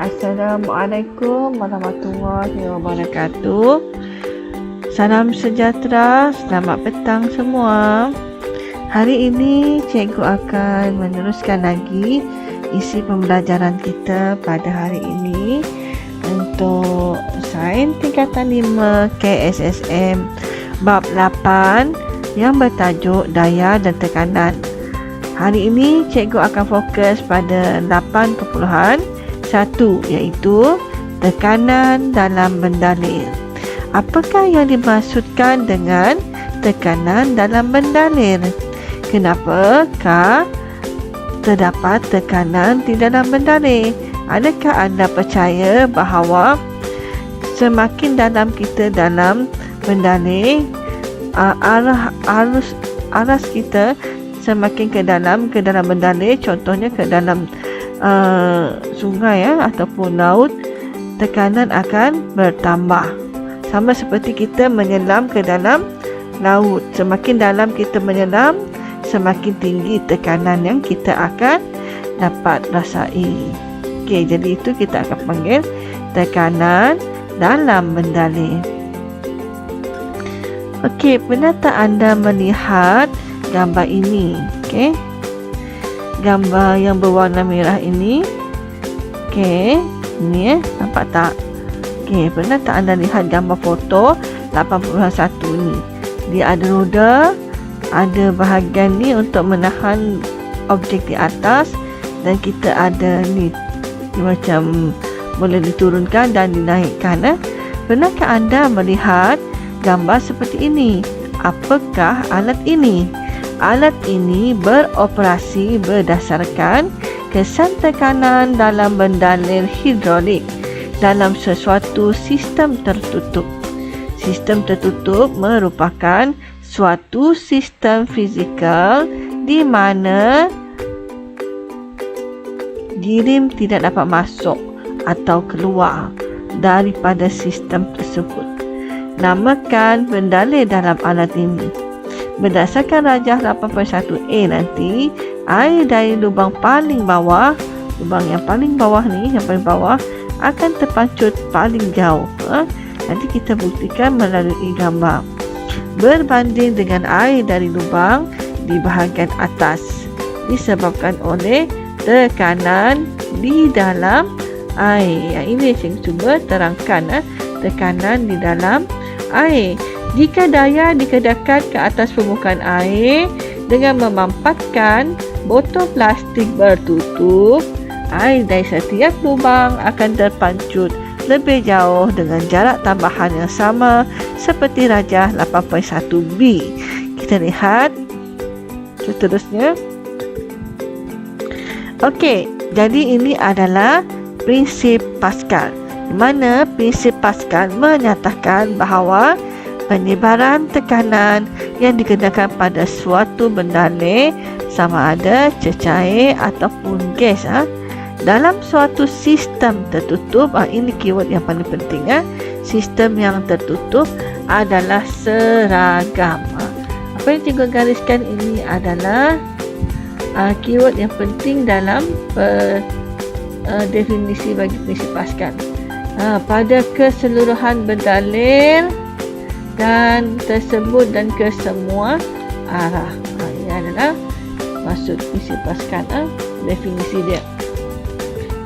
Assalamualaikum warahmatullahi wabarakatuh. Salam sejahtera, selamat petang semua. Hari ini cikgu akan meneruskan lagi isi pembelajaran kita pada hari ini untuk sains tingkatan 5 KSSM bab 8 yang bertajuk daya dan tekanan. Hari ini cikgu akan fokus pada 8.1 iaitu tekanan dalam bendalil. Apakah yang dimaksudkan dengan tekanan dalam bendalil? Kenapakah terdapat tekanan di dalam bendalil? Adakah anda percaya bahawa semakin dalam kita dalam bendalil, arus kita semakin ke dalam bendalil, contohnya ke dalam sungai ataupun laut, tekanan akan bertambah. Sama seperti kita menyelam ke dalam laut, semakin dalam kita menyelam, semakin tinggi tekanan yang kita akan dapat rasai. Okey, jadi itu kita akan panggil tekanan dalam bendalil. Okey, pernah tak anda melihat gambar ini? Okey, gambar yang berwarna merah ini. Okey, ini nampak tak? Okey, pernah tak anda lihat gambar foto 8.1 ni? Dia ada roda, ada bahagian ni untuk menahan objek di atas, dan kita ada ni macam boleh diturunkan dan dinaikkan. Pernahkah anda melihat gambar seperti ini? Apakah alat ini? Alat ini beroperasi berdasarkan kesan tekanan dalam bendalil hidrolik dalam sesuatu sistem tertutup. Sistem tertutup merupakan suatu sistem fizikal di mana dirim tidak dapat masuk atau keluar daripada sistem tersebut. Namakan bendalil dalam alat ini. Berdasarkan rajah 8.1a nanti, air dari lubang paling bawah, lubang yang paling bawah ni, yang paling bawah akan terpancut paling jauh. Nanti kita buktikan melalui gambar. Berbanding dengan air dari lubang di bahagian atas, disebabkan oleh tekanan di dalam air. Yang ini saya cuba terangkan, tekanan di dalam air. Jika daya dikedakan ke atas permukaan air dengan memampatkan botol plastik bertutup, air dari setiap lubang akan terpancut lebih jauh dengan jarak tambahan yang sama seperti rajah 8.1b. Kita lihat seterusnya. Okey, jadi ini adalah prinsip Pascal, di mana prinsip Pascal menyatakan bahawa penyebaran tekanan yang dikenakan pada suatu bendalil sama ada cecair ataupun gas dalam suatu sistem tertutup. Ini keyword yang paling penting. Sistem yang tertutup adalah seragam. Apa yang cikgu gariskan ini adalah keyword yang penting dalam definisi bagi prinsip Pascal. Pada keseluruhan bendalil dan tersebut dan ke semua arah. Ini adalah maksud prinsip Pascal, definisi dia.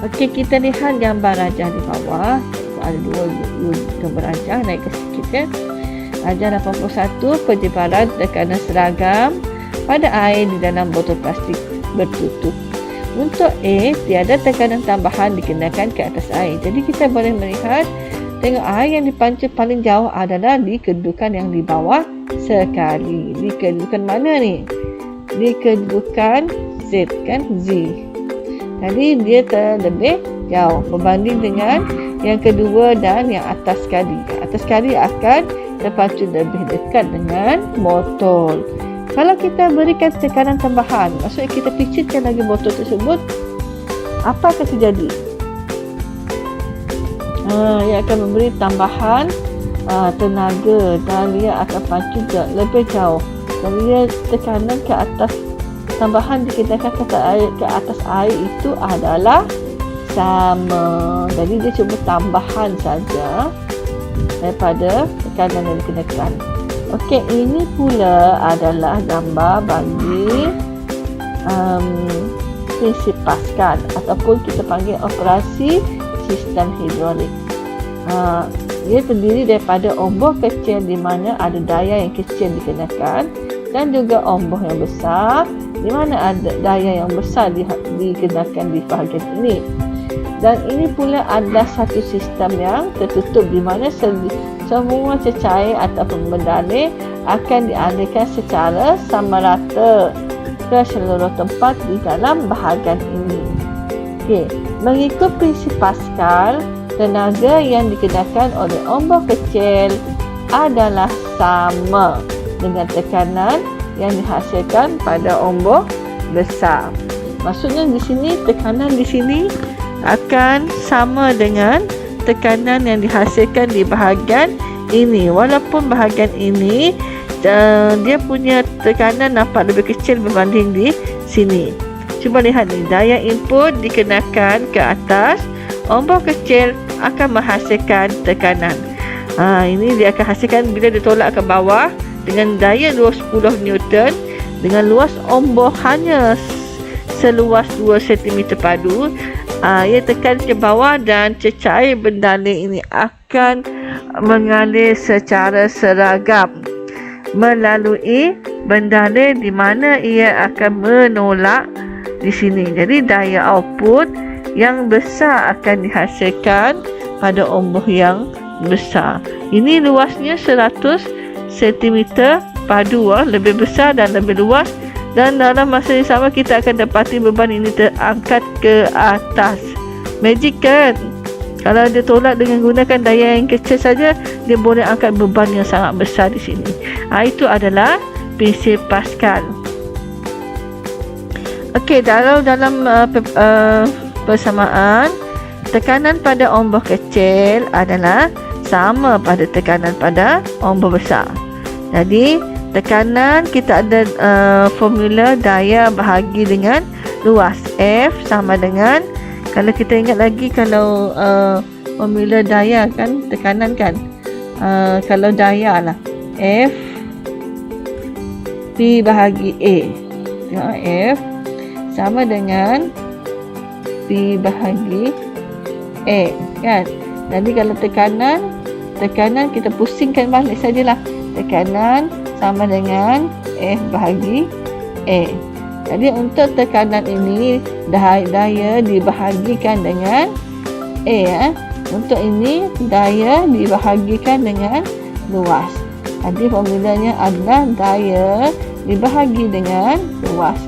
Okey, kita lihat gambar rajah di bawah. Ada dua gambar rajah, naik ke sikit. Rajah 81, penyebaran tekanan seragam pada air di dalam botol plastik bertutup. Untuk A, tiada tekanan tambahan dikenakan ke atas air. Jadi kita boleh melihat, tengok air yang dipancut paling jauh adalah di kedudukan yang di bawah sekali. Di kedudukan mana ni? Di kedudukan Z, kan? Z. Jadi dia terlebih jauh berbanding dengan yang kedua dan yang atas sekali. Atas sekali akan terpancut lebih dekat dengan botol. Kalau kita berikan tekanan tambahan, maksudnya kita picitkan lagi botol tersebut, apa akan terjadi? Ia akan memberi tambahan tenaga dan ia akan pancut lebih jauh. Dan ia tekanan ke atas tambahan dikenakan ke atas air itu adalah sama. Jadi dia cuma tambahan saja daripada tekanan yang dikenakan. Okey, ini pula adalah gambar bagi prinsip Pascal ataupun kita panggil operasi sistem hidrolik. Dia terdiri daripada ombak kecil di mana ada daya yang kecil dikenakan dan juga ombak yang besar di mana ada daya yang besar dikenakan di bahagian ini. Dan ini pula adalah satu sistem yang tertutup di mana semua cecair ataupun benda akan dialihkan secara sama rata ke seluruh tempat di dalam bahagian ini. Okey, mengikut prinsip Pascal, tenaga yang dikenakan oleh ombak kecil adalah sama dengan tekanan yang dihasilkan pada ombak besar. Maksudnya di sini tekanan di sini akan sama dengan tekanan yang dihasilkan di bahagian ini. Walaupun bahagian ini dia punya tekanan nampak lebih kecil berbanding di sini. Cuba lihat ni, daya input dikenakan ke atas, ombak kecil akan menghasilkan tekanan. Ini dia akan hasilkan bila ditolak ke bawah dengan daya 20 Newton dengan luas ombak hanya seluas 2 cm padu. Ia tekan ke bawah dan cecair bendalih ini akan mengalir secara seragam melalui bendalih di mana ia akan menolak di sini. Jadi daya output yang besar akan dihasilkan pada ombak yang besar. Ini luasnya 100 cm padu, lebih besar dan lebih luas, dan dalam masa yang sama kita akan dapati beban ini terangkat ke atas. Magic kan? Kalau dia tolak dengan gunakan daya yang kecil saja, dia boleh angkat beban yang sangat besar di sini. Itu adalah prinsip Pascal. Okey, dalam persamaan, tekanan pada ombak kecil adalah sama pada tekanan pada ombak besar. Jadi tekanan kita ada formula daya bahagi dengan luas. F sama dengan, kalau kita ingat lagi, kalau formula daya kan tekanan kan, kalau daya lah F P bahagi A. Tengok, F sama dengan P bahagi A kan. Jadi kalau tekanan kita pusingkan balik sajalah. Tekanan sama dengan F bahagi A. Jadi untuk tekanan ini daya dibahagikan dengan A. Untuk ini daya dibahagikan dengan luas. Jadi formulanya adalah daya dibahagi dengan luas.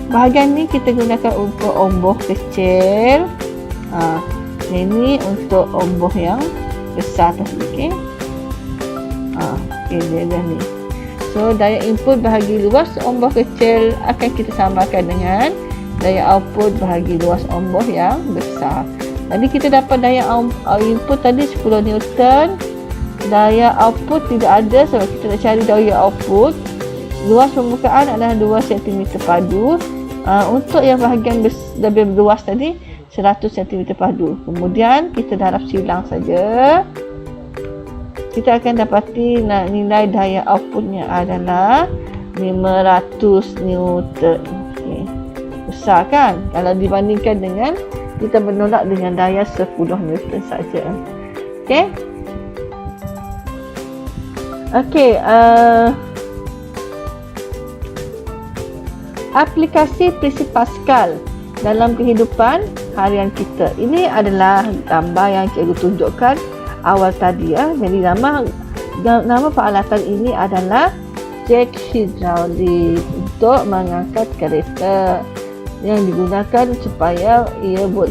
Bahagian ni kita gunakan untuk ombak kecil. Ini untuk ombak yang besar tadi. Okey. Okey, dia dah ni. So, daya input bahagi luas ombak kecil akan kita samakan dengan daya output bahagi luas ombak yang besar. Jadi kita dapat daya input tadi 10 Newton. Daya output tidak ada sebab kita nak cari daya output. Luas permukaan adalah 2 cm padu. Untuk yang bahagian lebih luas tadi 100 cm padu. Kemudian kita darab silang saja. Kita akan dapati nilai daya outputnya adalah 500 Newton. Okay. Besar kan? Kalau dibandingkan dengan kita menolak dengan daya 10 Newton saja. Okey. Okey. Aplikasi prinsip Pascal dalam kehidupan harian kita. Ini adalah gambar yang cikgu tunjukkan awal tadi ya. Jadi nama peralatan ini adalah jack hidrolik untuk mengangkat kereta yang digunakan supaya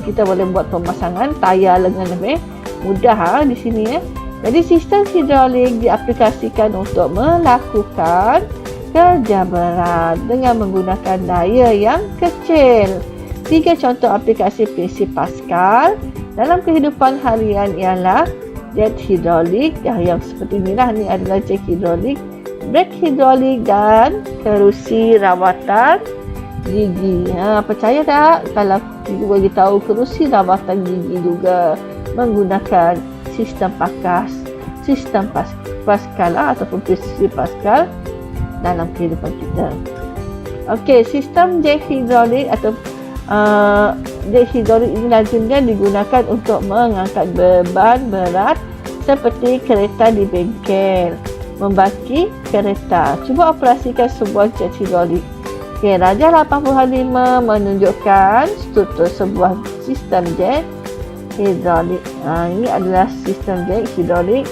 kita boleh buat pemasangan tayar dengan lebih mudah di sini ya. Jadi sistem hidrolik diaplikasikan untuk melakukan kerja berat dengan menggunakan daya yang kecil. 3 contoh aplikasi prinsip Pascal dalam kehidupan harian ialah jet hidrolik, yang seperti inilah, ni adalah jet hidrolik, brake hidrolik dan kerusi rawatan gigi. Percaya tak kalau cikgu bagi tahu kerusi rawatan gigi juga menggunakan sistem Pascal ataupun prinsip Pascal dalam kehidupan kita. Okey, sistem jek hidrolik atau jek hidrolik ini lazimnya digunakan untuk mengangkat beban berat seperti kereta di bengkel, membaki kereta. Cuba operasikan sebuah jek hidrolik. Okey, Rajah 85 menunjukkan struktur sebuah sistem jek hidrolik. Ini adalah sistem jek hidrolik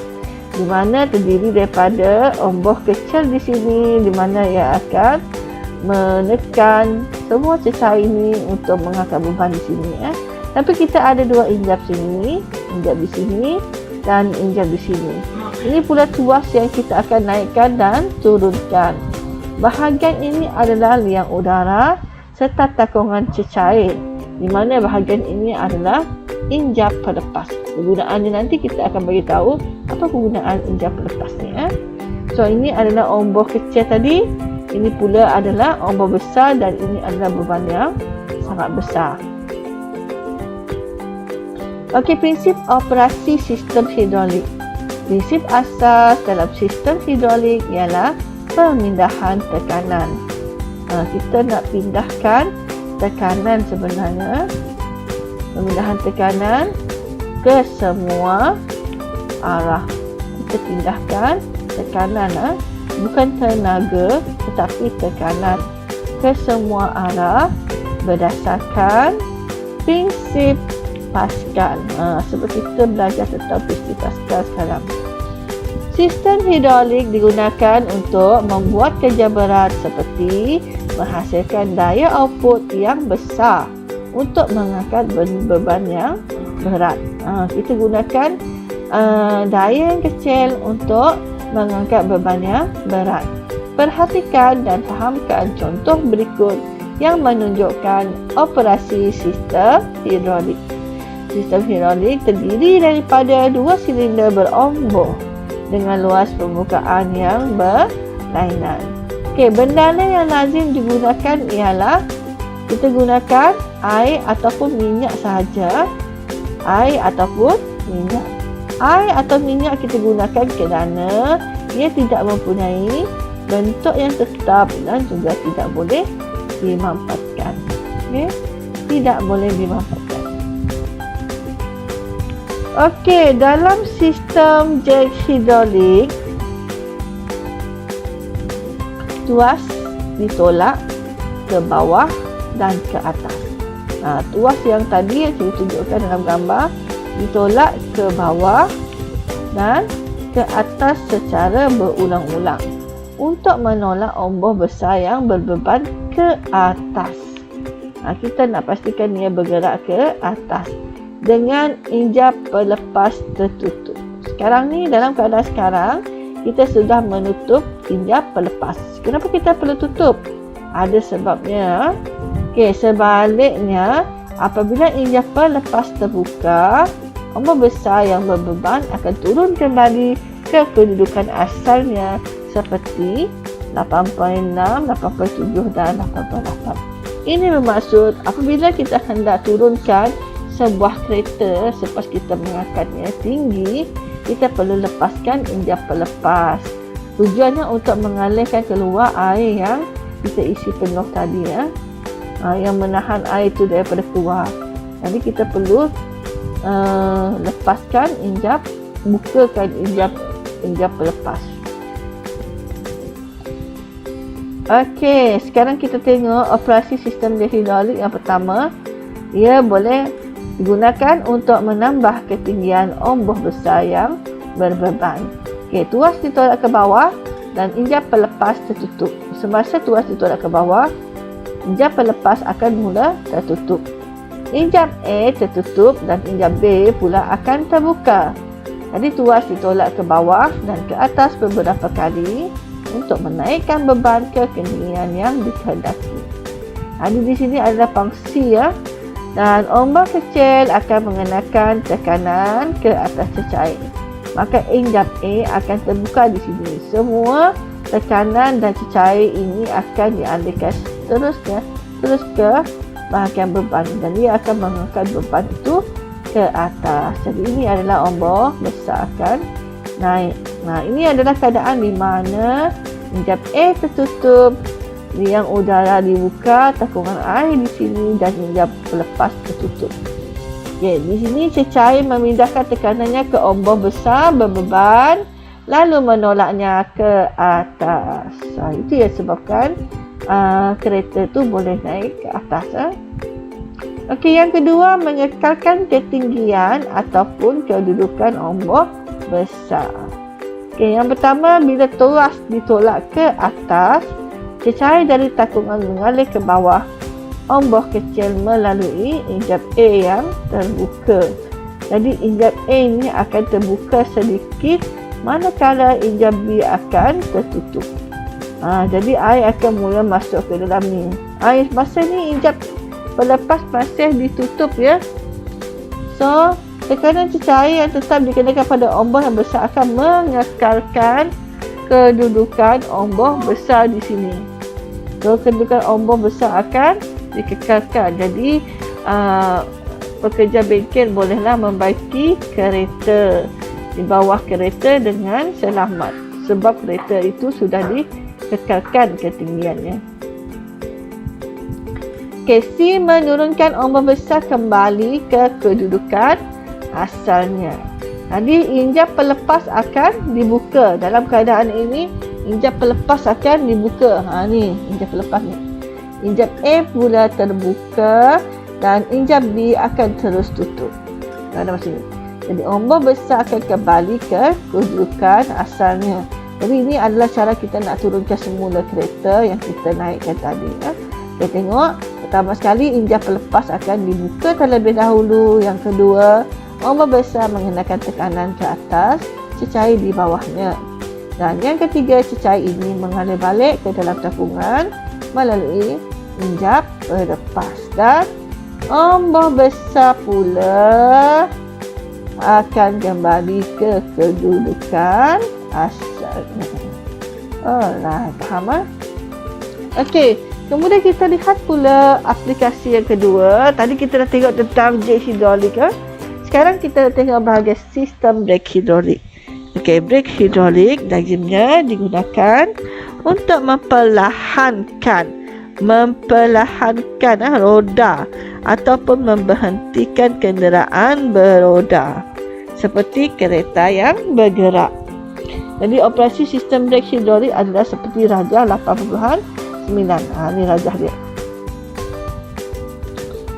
di mana terdiri daripada omboh kecil di sini, di mana ia akan menekan semua cecair ini untuk mengangkat beban di sini. Tapi kita ada dua injap sini, injap di sini dan injap di sini. Ini pula tuas yang kita akan naikkan dan turunkan. Bahagian ini adalah liang udara serta takungan cecair, di mana bahagian ini adalah injap pelepas. Penggunaannya nanti kita akan bagi tahu apa penggunaan injap pelepas ni. So ini adalah omboh kecil tadi, ini pula adalah omboh besar dan ini adalah beban yang sangat besar. Okey, prinsip operasi sistem hidrolik. Prinsip asas dalam sistem hidrolik ialah pemindahan tekanan. Kita nak pindahkan tekanan sebenarnya, pemindahan tekanan ke semua arah. Kita pindahkan tekanan, bukan tenaga tetapi tekanan ke semua arah berdasarkan prinsip Pascal. Seperti kita belajar tentang prinsip Pascal sekarang. Sistem hidrolik digunakan untuk membuat kerja berat seperti menghasilkan daya output yang besar untuk mengangkat beban yang berat. Kita gunakan daya yang kecil untuk mengangkat beban yang berat. Perhatikan dan fahamkan contoh berikut yang menunjukkan operasi sistem hidrolik. Sistem hidrolik terdiri daripada dua silinder beromboh dengan luas permukaan yang berlainan. Okey, bendana yang lazim digunakan ialah kita gunakan air ataupun minyak sahaja. Air ataupun minyak. Air atau minyak kita gunakan kerana ia tidak mempunyai bentuk yang tetap dan juga tidak boleh dimampatkan. Okey, tidak boleh dimampatkan. Okey, dalam sistem jek hidrolik, tuas ditolak ke bawah dan ke atas. Tuas yang tadi yang saya tunjukkan dalam gambar ditolak ke bawah dan ke atas secara berulang-ulang untuk menolak omboh besar yang berbeban ke atas. Kita nak pastikan ia bergerak ke atas dengan injap pelepas tertutup. Sekarang ni, dalam keadaan sekarang, kita sudah menutup injap pelepas. Kenapa kita perlu tutup? Ada sebabnya. Okey, sebaliknya, apabila injap pelepas terbuka, omboh besar yang berbeban akan turun kembali ke kedudukan asalnya seperti 8.6, 8.7 dan 8.8. Ini bermaksud apabila kita hendak turunkan sebuah kereta selepas kita mengangkatnya tinggi, kita perlu lepaskan injap pelepas. Tujuannya untuk mengalirkan keluar air yang kita isi penuh tadi, yang menahan air itu daripada keluar. Jadi kita perlu lepaskan injap, bukakan injap pelepas. Okey, sekarang kita tengok operasi sistem jek hidrolik yang pertama. Ia boleh digunakan untuk menambah ketinggian omboh besar yang berbeban. Okey, tuas ditolak ke bawah dan injap pelepas tertutup. Semasa tuas ditolak ke bawah, injap pelepas akan mula tertutup. Injap A tertutup dan injap B pula akan terbuka. Jadi tuas ditolak ke bawah dan ke atas beberapa kali untuk menaikkan beban ke ketinggian yang dikehendaki. Jadi di sini adalah fungsi, dan ombak kecil akan mengenakan tekanan ke atas cecair. Maka injap A akan terbuka di sini. Semua tekanan dan cecair ini akan dialihkan seterusnya terus ke bahagian beban dan dia akan mengangkat beban itu ke atas. Jadi ini adalah ombak besar akan naik. Nah, ini adalah keadaan di mana injap A tertutup, yang udara dibuka, takungan air di sini dan injap pelepas tertutup. Okay, di sini cecair memindahkan tekanannya ke ombak besar berbeban lalu menolaknya ke atas. Itu yang sebabkan kereta tu boleh naik ke atas. Okey, yang kedua, mengekalkan ketinggian ataupun kedudukan ombak besar. Okey, yang pertama, bila toras ditolak ke atas, cecair dari takungan mengalir ke bawah. Ombak kecil melalui injap A yang terbuka. Jadi injap A ini akan terbuka sedikit, manakala injap B akan tertutup. Jadi air akan mula masuk ke dalam ni. Air masa ni injap pelepas masih ditutup ya. So, tekanan cecair yang tetap dikenakan pada ombak yang besar akan mengekalkan kedudukan ombak besar di sini. So, kedudukan ombak besar akan dikekalkan. Jadi, pekerja bengkel bolehlah membaiki kereta di bawah kereta dengan selamat. Sebab kereta itu sudah dikekalkan ketinggiannya. C menurunkan ombak besar kembali ke kedudukan asalnya. Jadi injap pelepas akan dibuka. Dalam keadaan ini injap pelepas akan dibuka. Ni injap pelepas ni. Injap A pula terbuka dan injap B akan terus tutup. Ada macam ni. Jadi ombak besar akan kembali ke kedudukan asalnya. Jadi ini adalah cara kita nak turunkan semula kereta yang kita naikkan tadi. Kita tengok, pertama sekali injap pelepas akan dibuka terlebih dahulu. Yang kedua, ombak besar mengenakan tekanan ke atas, cecair di bawahnya. Dan yang ketiga, cecair ini mengalir balik ke dalam tapungan melalui injap pelepas. Dan ombak besar pula akan kembali ke kedudukan asalnya. Alright, faham? Okey. Kemudian kita lihat pula aplikasi yang kedua. Tadi kita dah tengok tentang jet hidrolik. Sekarang kita dah tengok bahagian sistem brake hidrolik. Okey, brake hidrolik diagramnya digunakan untuk memperlahankan roda ataupun memberhentikan kenderaan beroda seperti kereta yang bergerak. Jadi operasi sistem brake hidrolik adalah seperti rajah 8.9. Ni rajah dia.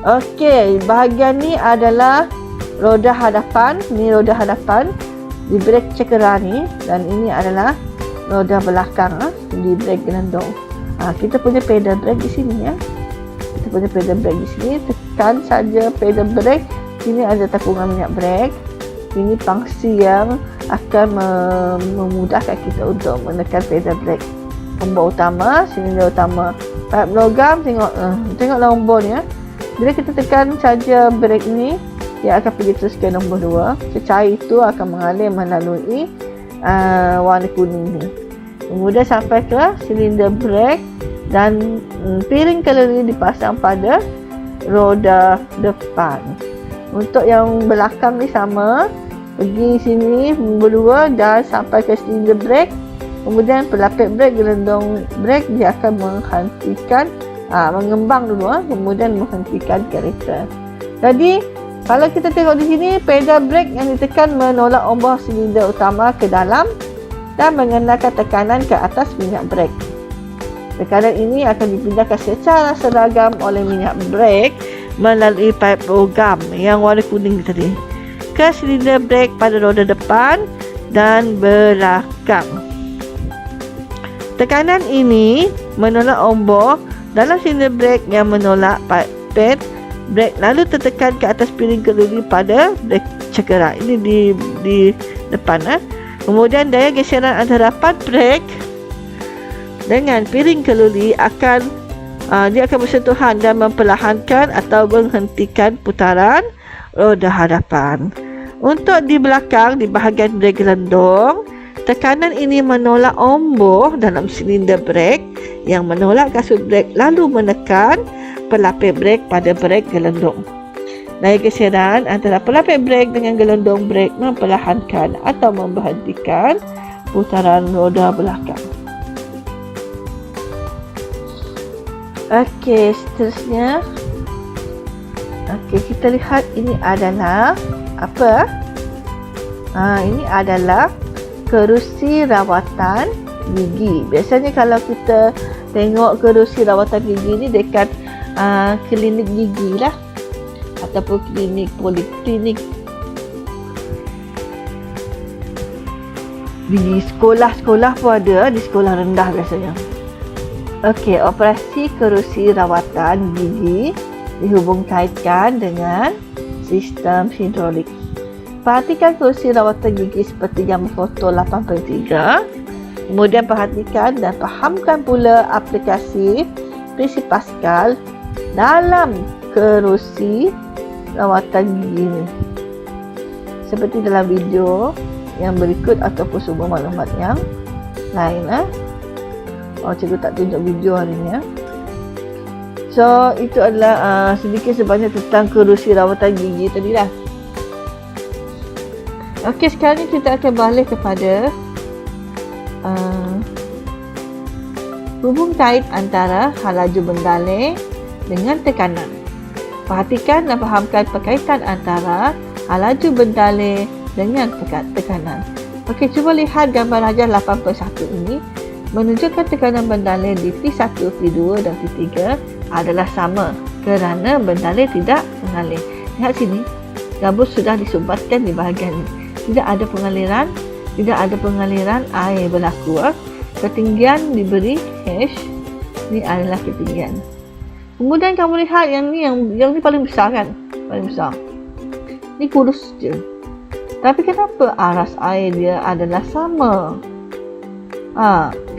Okey, bahagian ni adalah roda hadapan. Ni roda hadapan di brake cekera ni, dan ini adalah roda belakang di brake gelendong. Kita punya pedal brake di sini ya. Kita punya pedal brake di sini, tekan saja pedal brake. Sini ada takungan minyak brake. Ini fungsi yang akan memudahkan kita untuk menekan pedal brake. Nombor utama, silinder utama, pipe logam. Tengoklah nombor ni ya. Bila kita tekan saja brake ni, dia akan pergi terus ke nombor 2. Cecair itu akan mengalir melalui warna kuning ni. Kemudian sampai ke silinder brake dan piring keliri dipasang pada roda depan. Untuk yang belakang ni sama, pergi sini nombor 2 dan sampai ke silinder brake. Kemudian pelapis brake, gelendong brake, dia akan menghentikan, mengembang dulu, kemudian menghentikan kereta. Jadi, kalau kita tengok di sini, pedal brake yang ditekan menolak ombak silinder utama ke dalam dan mengenakan tekanan ke atas minyak brake. Tekanan ini akan dipindahkan secara seragam oleh minyak brake melalui pipe logam yang warna kuning tadi ke silinder brake pada roda depan dan belakang. Tekanan ini menolak ombak dalam silinder brake yang menolak pad brake lalu tertekan ke atas piring keliri pada brake cekera. Ini di depan. Kemudian daya geseran antara pad brake dengan piring keliri dia akan bersentuhan dan memperlahankan atau menghentikan putaran roda hadapan. Untuk di belakang, di bahagian brake gelendong, tekanan ini menolak ombak dalam silinder brake yang menolak kasut brake lalu menekan pelapis brek pada brek gelondong. Daya geseran antara pelapis brek dengan gelondong brek memperlahankan atau memberhentikan putaran roda belakang. Okey, seterusnya. Okey, kita lihat ini adalah apa? Ini adalah kerusi rawatan gigi. Biasanya kalau kita tengok kerusi rawatan gigi ni dekat klinik gigi lah, ataupun klinik poliklinik. Di sekolah-sekolah pun ada, di sekolah rendah biasanya. Okey, operasi kerusi rawatan gigi dihubung kaitkan dengan sistem hidrolik. Perhatikan kerusi rawatan gigi seperti gambar foto 8.3. Kemudian perhatikan dan fahamkan pula aplikasi prinsip Pascal dalam kerusi rawatan gigi ini. Seperti dalam video yang berikut ataupun sumber maklumat yang lain. Cikgu tak tunjuk video hari ni. So, itu adalah sedikit sebanyak tentang kerusi rawatan gigi tadi lah. Okey, sekarang ni kita akan balik kepada hubung kait antara hal laju bendaleh dengan tekanan. Perhatikan dan fahamkan perkaitan antara hal laju bendaleh dengan tekanan. Okey, cuba lihat gambar rajah 8.1 ini. Menunjukkan tekanan bendaleh di P1, P2 dan P3 adalah sama kerana bendaleh tidak mengalir. Lihat sini, gabus sudah disumbatkan di bahagian ini. Tidak ada pengaliran air berlaku. Ketinggian diberi H. Ini adalah ketinggian. Kemudian kamu lihat yang ni paling besar kan? Paling besar. Ni kurus je. Tapi kenapa aras air dia adalah sama?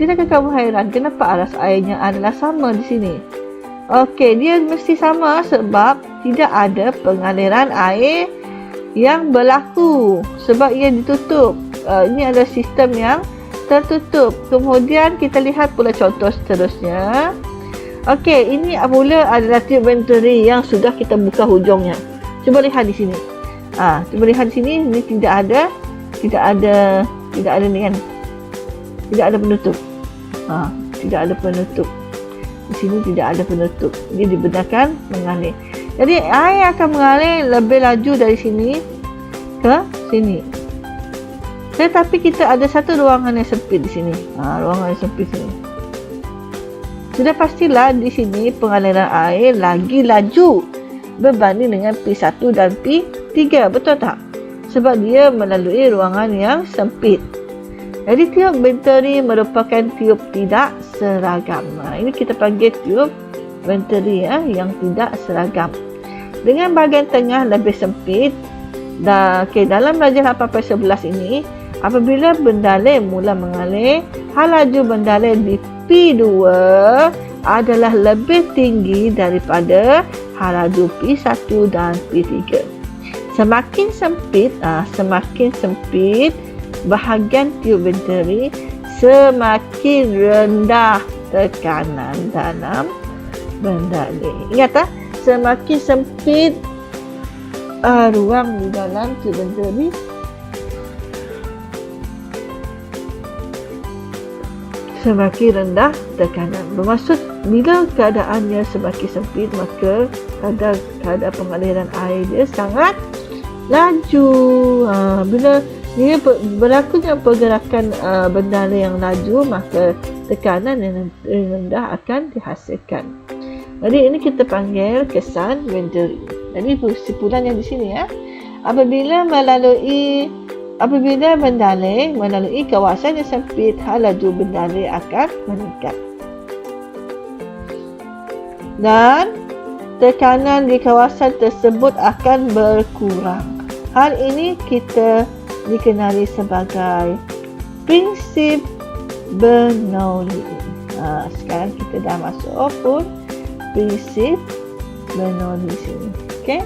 Tidakkah kamu hairan kenapa aras airnya adalah sama di sini? Okey, dia mesti sama sebab tidak ada pengaliran air yang berlaku sebab ia ditutup. Ini adalah sistem yang tertutup. Kemudian kita lihat pula contoh seterusnya. Okey, ini pula adalah tube venturi yang sudah kita buka hujungnya. Cuba lihat di sini. Cuba lihat di sini, ini tidak ada ni kan. Tidak ada penutup. Tidak ada penutup. Di sini tidak ada penutup. Dia dibenarkan mengalir. Jadi air akan mengalir lebih laju dari sini ke sini. Tetapi kita ada satu ruangan yang sempit di sini. Ruangan yang sempit sini. Sudah pastilah di sini pengaliran air lagi laju berbanding dengan P1 dan P3. Betul tak? Sebab dia melalui ruangan yang sempit. Jadi tiub venturi merupakan tiub tidak seragam. Ini kita panggil tiub venturi yang tidak seragam. Dengan bahagian tengah lebih sempit. Dalam rajah 8.11 ini, apabila bendaleh mula mengalir, hal laju bendaleh di P2 adalah lebih tinggi daripada hal laju P1 dan P3. Semakin sempit bahagian tiub venturi, semakin rendah tekanan dalam bendaleh. Ingat semakin sempit ruang di dalam tiub venturi, semakin rendah tekanan. Bermaksud bila keadaannya semakin sempit, maka kadar pengaliran air dia sangat laju. Bila dia berlakunya pergerakan bendaleh yang laju, maka tekanan yang rendah akan dihasilkan. Jadi ini kita panggil kesan venturi. Jadi kesimpulan yang di sini apabila bendaleh melalui kawasan yang sempit, hal laju bendaleh akan meningkat. Dan tekanan di kawasan tersebut akan berkurang. Hal ini kita dikenali sebagai prinsip Bernoulli. Sekarang kita dah masuk pun prinsip Bernoulli sini. Okay.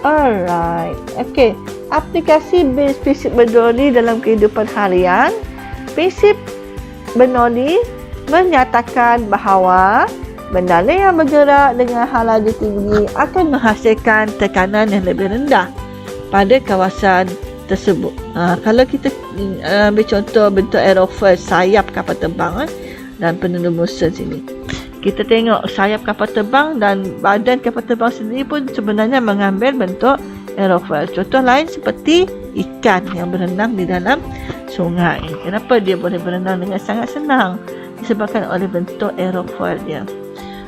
Alright. Okay. Aplikasi prinsip Bernoulli dalam kehidupan harian. Prinsip Bernoulli menyatakan bahawa Bendalin yang bergerak dengan laju tinggi akan menghasilkan tekanan yang lebih rendah pada kawasan tersebut. Kalau kita ambil contoh bentuk aerofoil sayap kapal terbang dan penundung motion sini, kita tengok sayap kapal terbang dan badan kapal terbang sendiri pun sebenarnya mengambil bentuk aerofoil. Contoh lain seperti ikan yang berenang di dalam sungai. Kenapa dia boleh berenang dengan sangat senang? Disebabkan oleh bentuk aerofoil dia.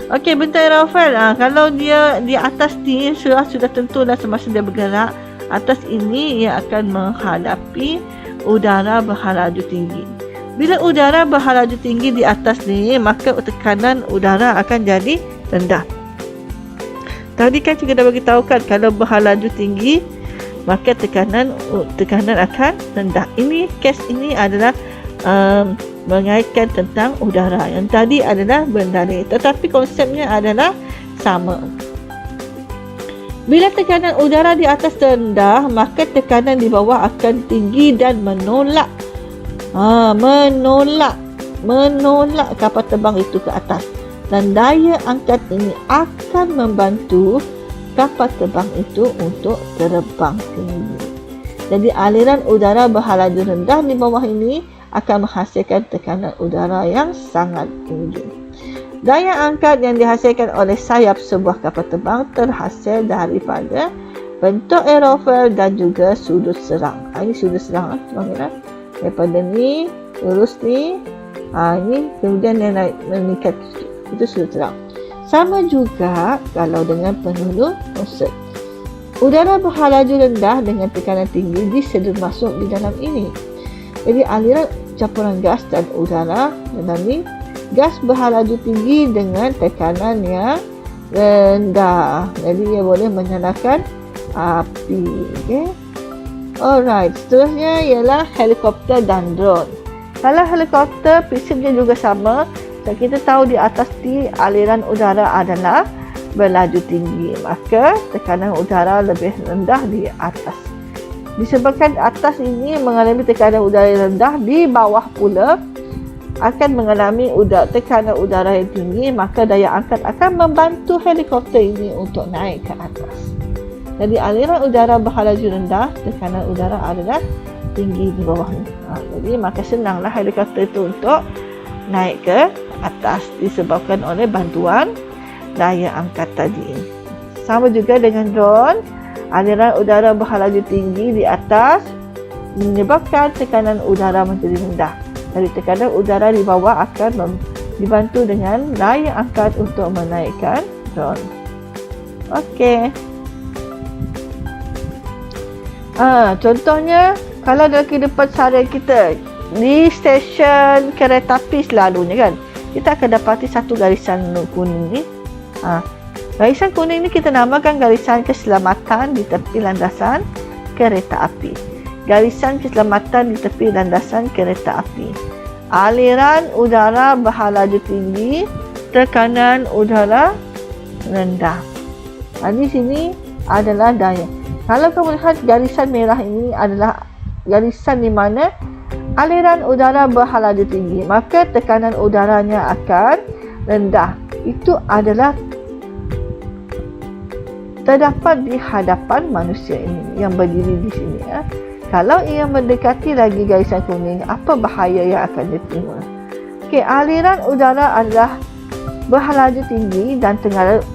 Okey, bentuk aerofoil kalau dia di atas ni sudah tentu dah semasa dia bergerak, atas ini ia akan menghadapi udara berhalaju tinggi. Bila udara berhalaju tinggi di atas ni, maka tekanan udara akan jadi rendah. Tadi kan kita dah bagi tahu kan, kalau berhalaju tinggi maka tekanan akan rendah. Ini kes ini adalah mengaitkan tentang udara. Yang tadi adalah bendalin, tetapi konsepnya adalah sama. Bila tekanan udara di atas rendah, maka tekanan di bawah akan tinggi dan menolak kapal terbang itu ke atas. Dan daya angkat ini akan membantu kapal terbang itu untuk terbang tinggi. Jadi aliran udara berhalaju rendah di bawah ini akan menghasilkan tekanan udara yang sangat tinggi. Daya angkat yang dihasilkan oleh sayap sebuah kapal terbang terhasil daripada bentuk aerofoil dan juga sudut serang. Ini sudut serang daripada ni lurus ni, ini kemudian dia naik meningkat, itu sudut serang. Sama juga kalau dengan penundung motion. Udara berhalaju rendah dengan tekanan tinggi disedut masuk di dalam ini. Jadi aliran campuran gas dan udara dalam ni, gas berhalaju tinggi dengan tekanan yang rendah. Jadi ia boleh menyalakan api. Okay. Alright, seterusnya ialah helikopter dan drone. Kalau helikopter, prinsipnya juga sama. Dan kita tahu di atas ni aliran udara adalah berlaju tinggi, maka tekanan udara lebih rendah di atas. Disebabkan atas ini mengalami tekanan udara yang rendah, di bawah pula akan mengalami tekanan udara yang tinggi, maka daya angkat akan membantu helikopter ini untuk naik ke atas. Jadi aliran udara berhalaju rendah, tekanan udara adalah tinggi di bawah ni. Jadi maka senanglah helikopter itu untuk naik ke atas disebabkan oleh bantuan daya angkat tadi. Sama juga dengan drone, aliran udara berhalaju tinggi di atas menyebabkan tekanan udara menjadi rendah. Jadi tekanan udara di bawah akan dibantu dengan daya angkat untuk menaikkan drone. Okey. Contohnya kalau dalam kehidupan seharian kita di stesen kereta api selalunya kan, kita akan dapati satu garisan kuning ni. Garisan kuning ni kita namakan garisan keselamatan di tepi landasan kereta api. Garisan keselamatan di tepi landasan kereta api. Aliran udara berhalaju tinggi, tekanan udara rendah. Di sini adalah daya. Kalau kamu lihat garisan merah ini adalah garisan di mana aliran udara berhalaju tinggi, maka tekanan udaranya akan rendah. Itu adalah terdapat di hadapan manusia ini yang berdiri di sini. Kalau ia mendekati lagi garisan kuning, apa bahaya yang akan diterima? Okey, aliran udara adalah berhalaju tinggi dan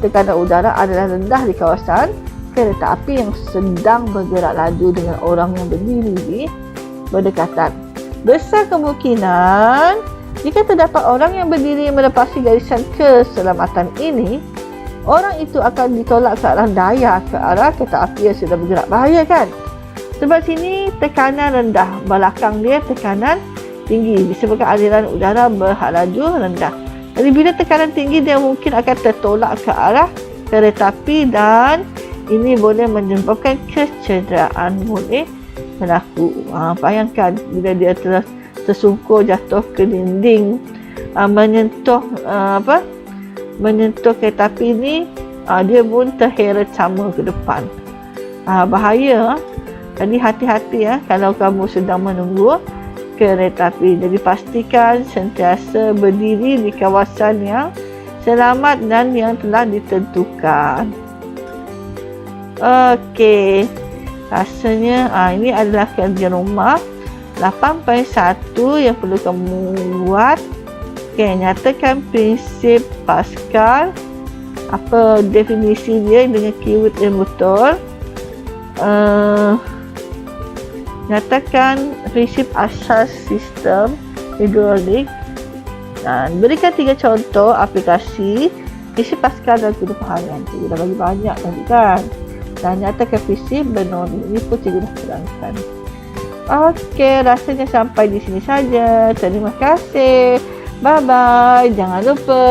tekanan udara adalah rendah di kawasan kereta api yang sedang bergerak laju dengan orang yang berdiri di berdekatan. Besar kemungkinan jika terdapat orang yang berdiri melepasi garisan keselamatan ini, orang itu akan ditolak ke arah daya ke arah kereta api yang sedang bergerak. Bahaya kan? Sebab sini tekanan rendah, belakang dia tekanan tinggi disebabkan aliran udara berhalaju rendah. Jadi bila tekanan tinggi, dia mungkin akan tertolak ke arah kereta api dan ini boleh menyebabkan kecederaan boleh berlaku. Bayangkan bila dia tersungkur jatuh ke dinding, menyentuh kereta api ni, dia pun terheret sama ke depan. Bahaya. Jadi hati-hati kalau kamu sedang menunggu kereta api. Jadi pastikan sentiasa berdiri di kawasan yang selamat dan yang telah ditentukan. Okey, rasanya ini adalah kerja rumah 8.1 yang perlu kamu buat. Okey, nyatakan prinsip Pascal. Apa definisi dia dengan keyword yang betul. Nyatakan prinsip asas sistem hidrolik dan berikan 3 contoh aplikasi prinsip Pascal dalam kehidupan harian. Cikgu dah bagi banyak tadi kan. Dan nyatakan prinsip Bernoulli. Ini pun cikgu dah terangkan. Okey, rasanya sampai di sini saja. Terima kasih. Bye bye. Jangan lupa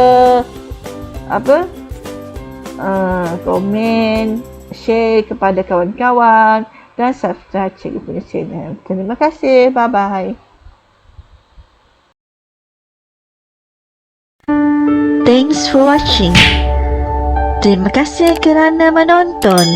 komen, share kepada kawan-kawan dan subscribe cikgu punya channel. Terima kasih. Bye bye. Thanks for watching. Terima kasih kerana menonton.